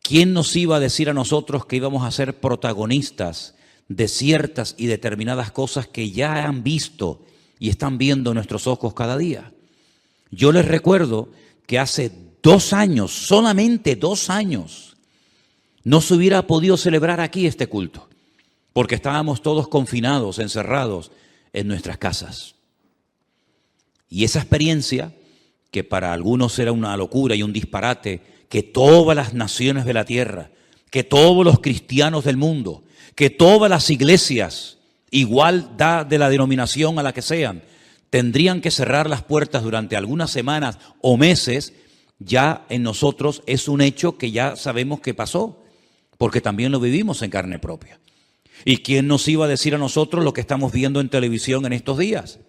¿Quién nos iba a decir a nosotros que íbamos a ser protagonistas de ciertas y determinadas cosas que ya han visto y están viendo nuestros ojos cada día? Yo les recuerdo que hace 2 años, solamente 2 años, no se hubiera podido celebrar aquí este culto, porque estábamos todos confinados, encerrados en nuestras casas. Y esa experiencia, que para algunos era una locura y un disparate, que todas las naciones de la tierra, que todos los cristianos del mundo, que todas las iglesias, igual da de la denominación a la que sean, tendrían que cerrar las puertas durante algunas semanas o meses, ya en nosotros es un hecho que ya sabemos que pasó, porque también lo vivimos en carne propia. ¿Y quién nos iba a decir a nosotros lo que estamos viendo en televisión en estos días?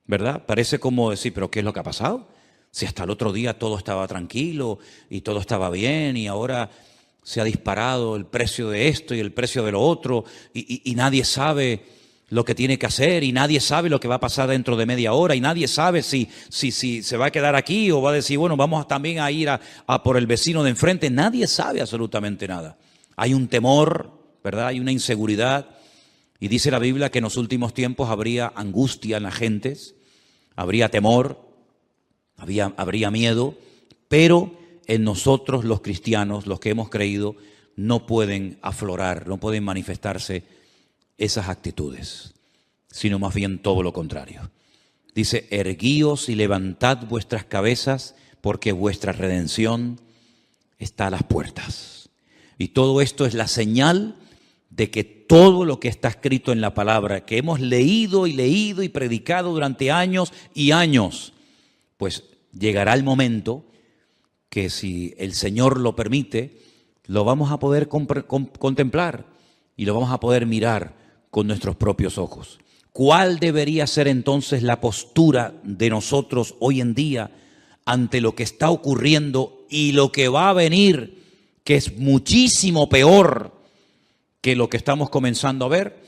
¿Verdad? Parece como decir, ¿pero qué es lo que ha pasado? Si hasta el otro día todo estaba tranquilo y todo estaba bien y ahora se ha disparado el precio de esto y el precio de lo otro y nadie sabe lo que tiene que hacer y nadie sabe lo que va a pasar dentro de media hora y nadie sabe si se va a quedar aquí o va a decir, bueno, vamos también a ir a por el vecino de enfrente. Nadie sabe absolutamente nada. Hay un temor, ¿verdad? Hay una inseguridad y dice la Biblia que en los últimos tiempos habría angustia en las gentes, habría temor, habría miedo, pero en nosotros los cristianos, los que hemos creído, no pueden aflorar, no pueden manifestarse esas actitudes, sino más bien todo lo contrario. Dice, erguíos y levantad vuestras cabezas, porque vuestra redención está a las puertas. Y todo esto es la señal de que todo lo que está escrito en la palabra, que hemos leído y predicado durante años y años, pues llegará el momento que, si el Señor lo permite, lo vamos a poder contemplar y lo vamos a poder mirar con nuestros propios ojos. ¿Cuál debería ser entonces la postura de nosotros hoy en día ante lo que está ocurriendo y lo que va a venir, que es muchísimo peor que lo que estamos comenzando a ver?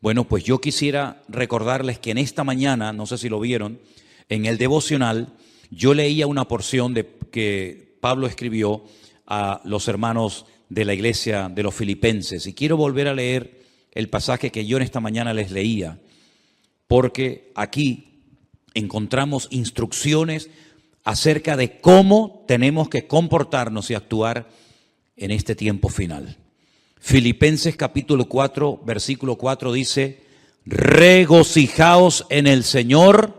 Bueno, pues yo quisiera recordarles que en esta mañana, no sé si lo vieron, en el devocional, yo leía una porción que Pablo escribió a los hermanos de la iglesia de los Filipenses. Y quiero volver a leer el pasaje que yo en esta mañana les leía, porque aquí encontramos instrucciones acerca de cómo tenemos que comportarnos y actuar en este tiempo final. Filipenses capítulo 4, versículo 4 dice, regocijaos en el Señor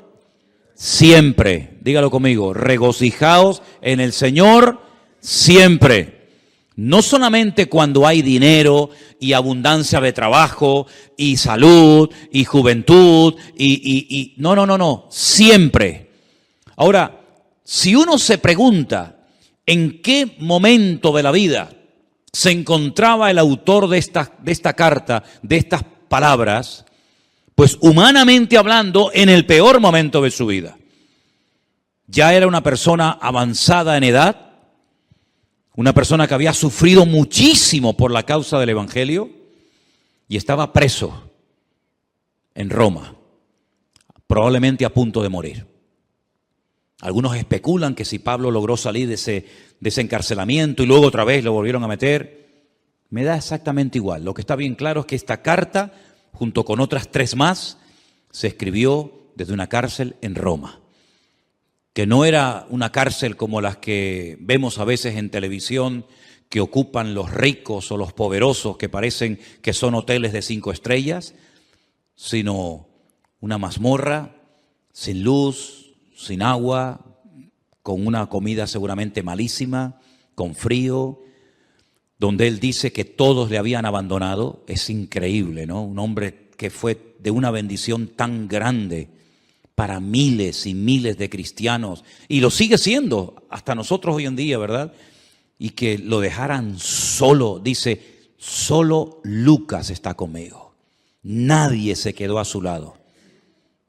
siempre. Dígalo conmigo, regocijaos en el Señor siempre. No solamente cuando hay dinero y abundancia de trabajo y salud y juventud no, siempre. Ahora, si uno se pregunta en qué momento de la vida se encontraba el autor de esta carta, de estas palabras, pues humanamente hablando, en el peor momento de su vida. Ya era una persona avanzada en edad, una persona que había sufrido muchísimo por la causa del Evangelio y estaba preso. en Roma, probablemente a punto de morir. Algunos especulan que si Pablo logró salir de ese encarcelamiento y luego otra vez lo volvieron a meter, me da exactamente igual. Lo que está bien claro es que esta carta, junto con otras 3 más, se escribió desde una cárcel en Roma, que no era una cárcel como las que vemos a veces en televisión, que ocupan los ricos o los poderosos, que parecen que son hoteles de 5 estrellas, sino una mazmorra sin luz, sin agua, con una comida seguramente malísima, con frío, donde él dice que todos le habían abandonado. Es increíble, ¿no? Un hombre que fue de una bendición tan grande para miles y miles de cristianos, y lo sigue siendo hasta nosotros hoy en día, ¿verdad? Y que lo dejaran solo. Dice, solo Lucas está conmigo. Nadie se quedó a su lado.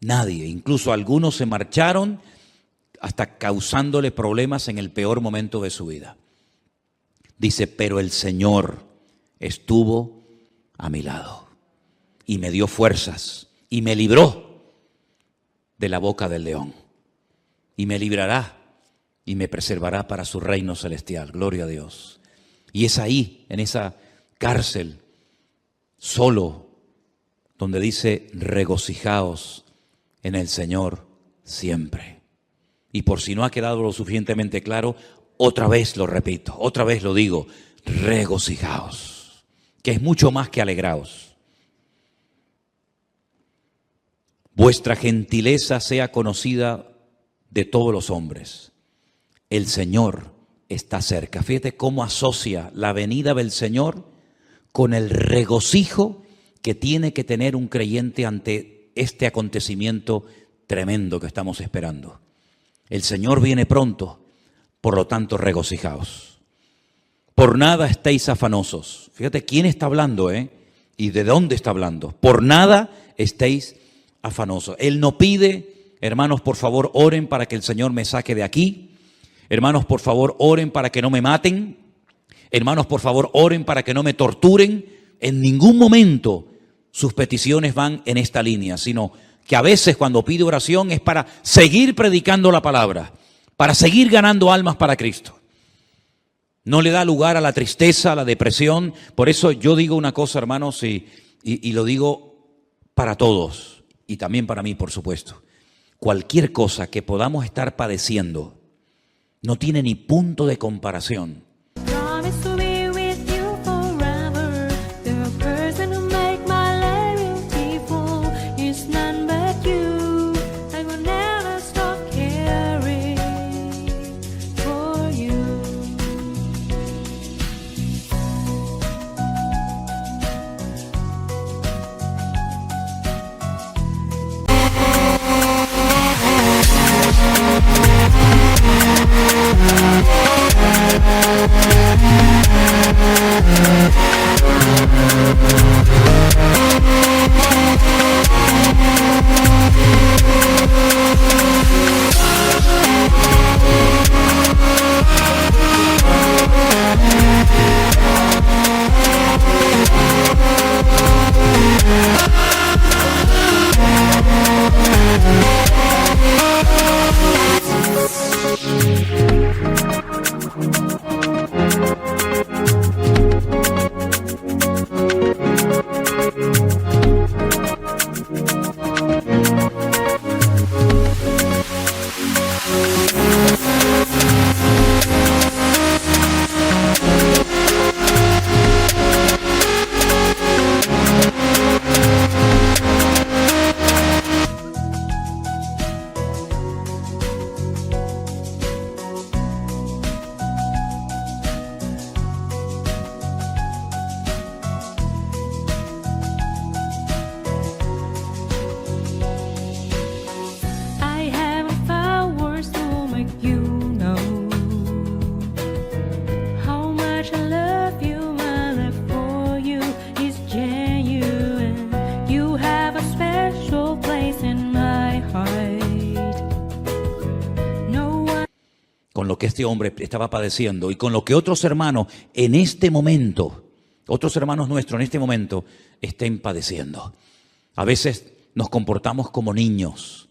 Nadie. Incluso algunos se marcharon hasta causándole problemas en el peor momento de su vida. Dice, pero el Señor estuvo a mi lado y me dio fuerzas y me libró de la boca del león, y me librará y me preservará para su reino celestial. Gloria a Dios. Y es ahí, en esa cárcel, solo, donde dice, regocijaos en el Señor siempre. Y por si no ha quedado lo suficientemente claro, otra vez lo repito, otra vez lo digo, regocijaos, que es mucho más que alegraos. Vuestra gentileza sea conocida de todos los hombres. El Señor está cerca. Fíjate cómo asocia la venida del Señor con el regocijo que tiene que tener un creyente ante este acontecimiento tremendo que estamos esperando. El Señor viene pronto, por lo tanto regocijaos. Por nada estéis afanosos. Fíjate quién está hablando, y de dónde está hablando. Por nada estéis afanosos. Él no pide, hermanos, por favor, oren para que el Señor me saque de aquí. Hermanos, por favor, oren para que no me maten. Hermanos, por favor, oren para que no me torturen. En ningún momento sus peticiones van en esta línea, sino que a veces cuando pide oración es para seguir predicando la palabra, para seguir ganando almas para Cristo. No le da lugar a la tristeza, a la depresión. Por eso yo digo una cosa, hermanos, y lo digo para todos, y también para mí, por supuesto. Cualquier cosa que podamos estar padeciendo no tiene ni punto de comparación. Con lo que este hombre estaba padeciendo y con lo que otros hermanos en este momento, otros hermanos nuestros en este momento estén padeciendo. A veces nos comportamos como niños.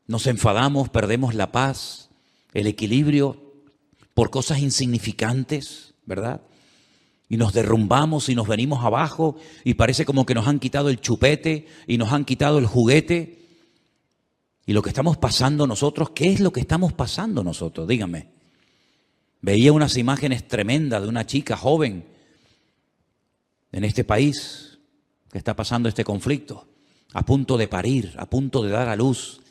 Nos enfadamos, perdemos la paz, el equilibrio por cosas insignificantes, ¿verdad? Y nos derrumbamos y nos venimos abajo y parece como que nos han quitado el chupete y nos han quitado el juguete. Y lo que estamos pasando nosotros, ¿qué es lo que estamos pasando nosotros? Dígame. Veía unas imágenes tremendas de una chica joven en este país que está pasando este conflicto, a punto de parir, a punto de dar a luz.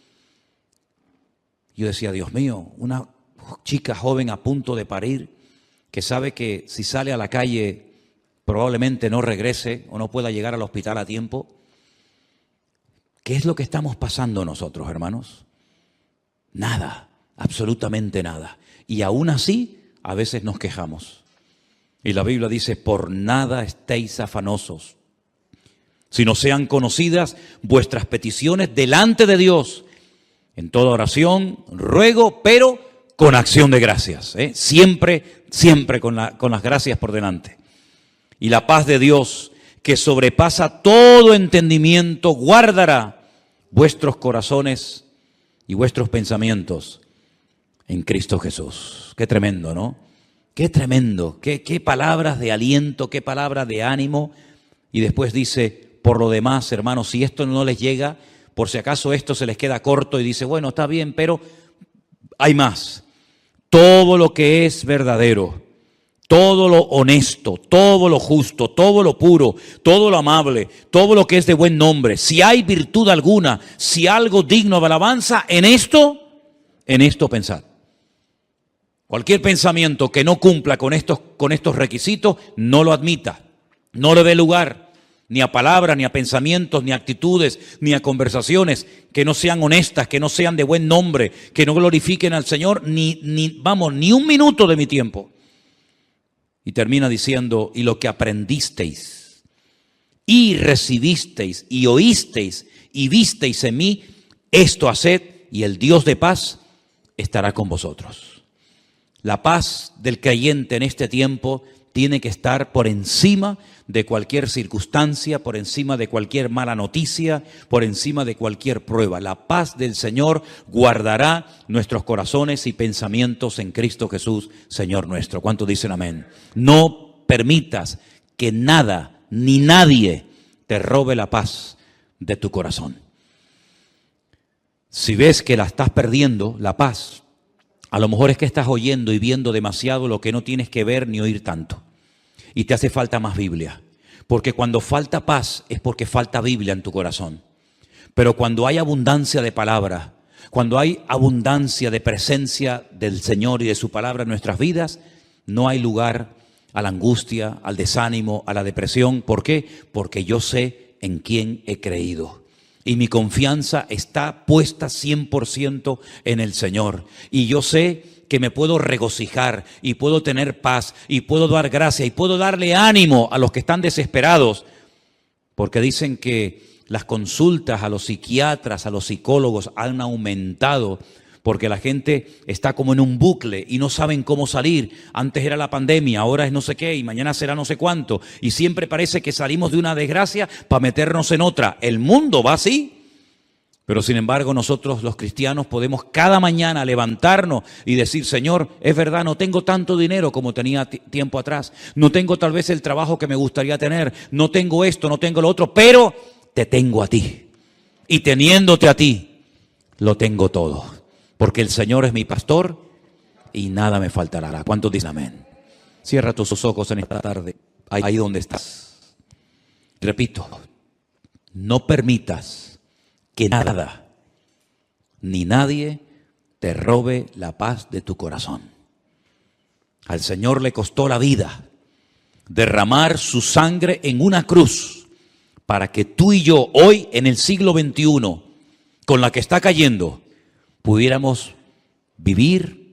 Yo decía, Dios mío, una chica joven a punto de parir, que sabe que si sale a la calle probablemente no regrese o no pueda llegar al hospital a tiempo. ¿Qué es lo que estamos pasando nosotros, hermanos? Nada, absolutamente nada. Y aún así, a veces nos quejamos. Y la Biblia dice, por nada estéis afanosos, sino sean conocidas vuestras peticiones delante de Dios, en toda oración, ruego, pero con acción de gracias. Siempre con las gracias por delante. Y la paz de Dios, que sobrepasa todo entendimiento, guardará vuestros corazones y vuestros pensamientos en Cristo Jesús. Qué tremendo, ¿no? Qué tremendo, qué palabras de aliento, qué palabras de ánimo. Y después dice, por lo demás, hermanos, si esto no les llega, por si acaso esto se les queda corto y dice, bueno, está bien, pero hay más. Todo lo que es verdadero, todo lo honesto, todo lo justo, todo lo puro, todo lo amable, todo lo que es de buen nombre, si hay virtud alguna, si algo digno de alabanza, en esto pensad. Cualquier pensamiento que no cumpla con estos requisitos, no lo admita, no le dé lugar, ni a palabras, ni a pensamientos, ni a actitudes, ni a conversaciones que no sean honestas, que no sean de buen nombre, que no glorifiquen al Señor, ni un minuto de mi tiempo. Y termina diciendo, y lo que aprendisteis, y recibisteis, y oísteis, y visteis en mí, esto haced, y el Dios de paz estará con vosotros. La paz del creyente en este tiempo tiene que estar por encima de cualquier circunstancia, por encima de cualquier mala noticia, por encima de cualquier prueba. La paz del Señor guardará nuestros corazones y pensamientos en Cristo Jesús, Señor nuestro. ¿Cuántos dicen amén? No permitas que nada ni nadie te robe la paz de tu corazón. Si ves que la estás perdiendo, la paz, a lo mejor es que estás oyendo y viendo demasiado lo que no tienes que ver ni oír tanto. Y te hace falta más Biblia. Porque cuando falta paz es porque falta Biblia en tu corazón. Pero cuando hay abundancia de palabra, cuando hay abundancia de presencia del Señor y de su palabra en nuestras vidas, no hay lugar a la angustia, al desánimo, a la depresión. ¿Por qué? Porque yo sé en quién he creído. Y mi confianza está puesta 100% en el Señor. Y yo sé que me puedo regocijar y puedo tener paz y puedo dar gracia y puedo darle ánimo a los que están desesperados. Porque dicen que las consultas a los psiquiatras, a los psicólogos han aumentado porque la gente está como en un bucle y no saben cómo salir. Antes era la pandemia, ahora es no sé qué y mañana será no sé cuánto. Y siempre parece que salimos de una desgracia para meternos en otra. El mundo va así. Pero sin embargo nosotros los cristianos podemos cada mañana levantarnos y decir, Señor, es verdad, no tengo tanto dinero como tenía tiempo atrás. No tengo tal vez el trabajo que me gustaría tener. No tengo esto, no tengo lo otro, pero te tengo a ti. Y teniéndote a ti, lo tengo todo. Porque el Señor es mi pastor y nada me faltará. ¿Cuántos dicen amén? Cierra tus ojos en esta tarde, ahí donde estás. Repito, no permitas que nada ni nadie te robe la paz de tu corazón. Al Señor le costó la vida derramar su sangre en una cruz para que tú y yo hoy en el siglo XXI, con la que está cayendo, pudiéramos vivir